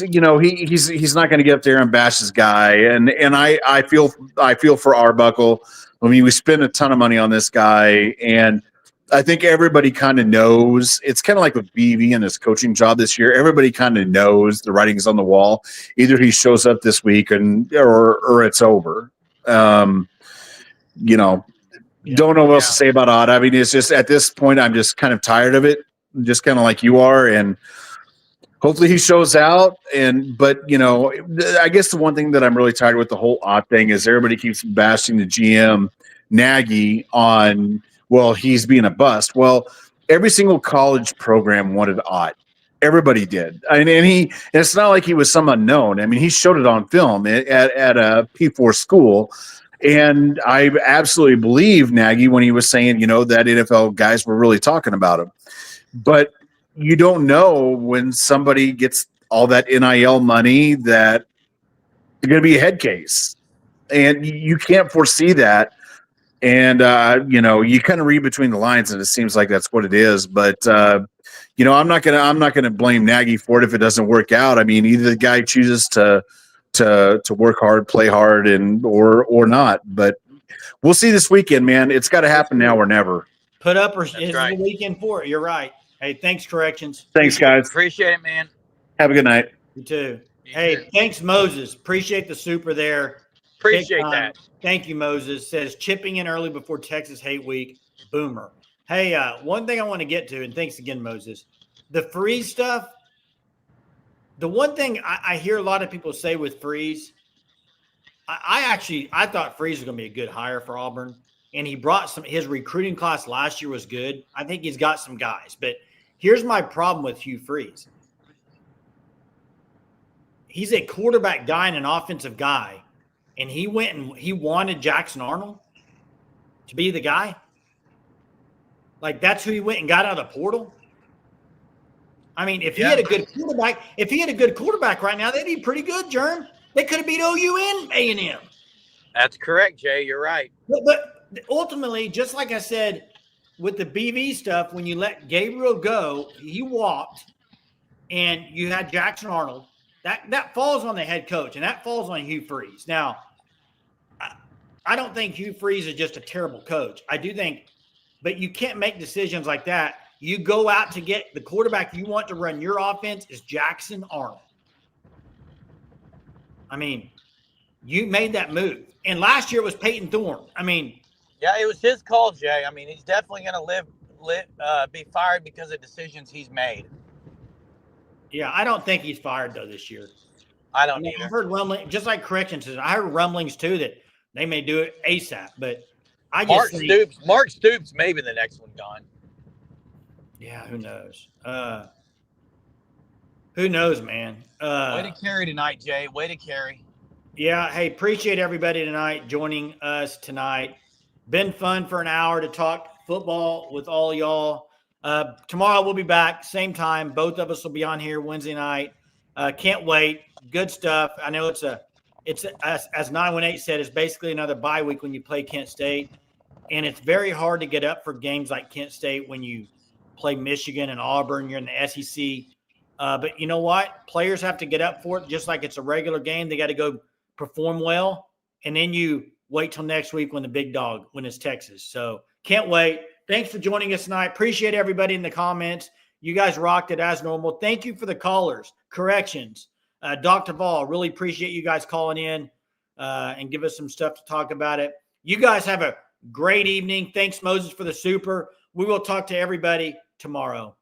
not going to get up there and bash his guy. And I feel for Arbuckle. I mean, we spent a ton of money on this guy, and I think everybody kind of knows. It's kind of like with BV and his coaching job this year. Everybody kind of knows the writing's on the wall. Either he shows up this week or it's over. Don't know what else to say about Ott. I mean, it's just at this point, I'm just kind of tired of it, just kind of like you are. And hopefully he shows out. But I guess the one thing that I'm really tired with the whole Ott thing is everybody keeps bashing the GM Nagy on, well, he's being a bust. Well, every single college program wanted Ott. Everybody did. And it's not like he was some unknown. I mean, he showed it on film at a P4 school. And I absolutely believe Nagy when he was saying, that NFL guys were really talking about him. But you don't know when somebody gets all that NIL money that they're going to be a head case. And you can't foresee that. And, you kind of read between the lines, and it seems like that's what it is. But, I'm not going to blame Nagy for it if it doesn't work out. I mean, either the guy chooses to work hard, play hard, or not. But we'll see this weekend, man. It's got to happen now or never. Put up or is the weekend for it. You're right. Hey, thanks, Corrections. Thanks, guys. Appreciate it, man. Have a good night. You too. Thanks, Moses. Appreciate the super there. Appreciate that. Thank you, Moses. Says chipping in early before Texas Hate Week. Boomer. Hey, one thing I want to get to, and thanks again, Moses. The Freeze stuff. The one thing I hear a lot of people say with Freeze, I thought Freeze was going to be a good hire for Auburn, and he brought his recruiting class last year was good. I think he's got some guys, but here's my problem with Hugh Freeze. He's a quarterback guy and an offensive guy, and he went and he wanted Jackson Arnold to be the guy. Like, that's who he went and got out of the portal. I mean, if he had a good quarterback right now, they'd be pretty good, Jerm. They could have beat OU and A&M. That's correct, Jay. You're right. But ultimately, just like I said with the BV stuff, when you let Gabriel go, he walked, and you had Jackson Arnold. That falls on the head coach, and that falls on Hugh Freeze. Now, I don't think Hugh Freeze is just a terrible coach. I do think, but you can't make decisions like that. You go out to get the quarterback you want to run your offense is Jackson Arnold. I mean, you made that move. And last year it was Peyton Thorne. I mean. Yeah, it was his call, Jay. I mean, he's definitely going to be fired because of decisions he's made. Yeah, I don't think he's fired, though, this year. I don't either. I've heard rumblings, just like Corrections. I heard rumblings, too, that they may do it ASAP. But I just Mark Stoops may be the next one gone. Yeah, who knows? Who knows, man? Way to carry tonight, Jay. Way to carry. Yeah, hey, appreciate everybody tonight joining us tonight. Been fun for an hour to talk football with all y'all. Tomorrow we'll be back, same time. Both of us will be on here Wednesday night. Can't wait. Good stuff. I know it's as 918 said, it's basically another bye week when you play Kent State. And it's very hard to get up for games like Kent State when you play Michigan and Auburn. You're in the SEC. But you know what? Players have to get up for it just like it's a regular game. They got to go perform well. And then you wait till next week when it's Texas. So can't wait. Thanks for joining us tonight. Appreciate everybody in the comments. You guys rocked it as normal. Thank you for the callers. Corrections. Dr. Ball, really appreciate you guys calling in and give us some stuff to talk about it. You guys have a great evening. Thanks, Moses, for the super. We will talk to everybody tomorrow.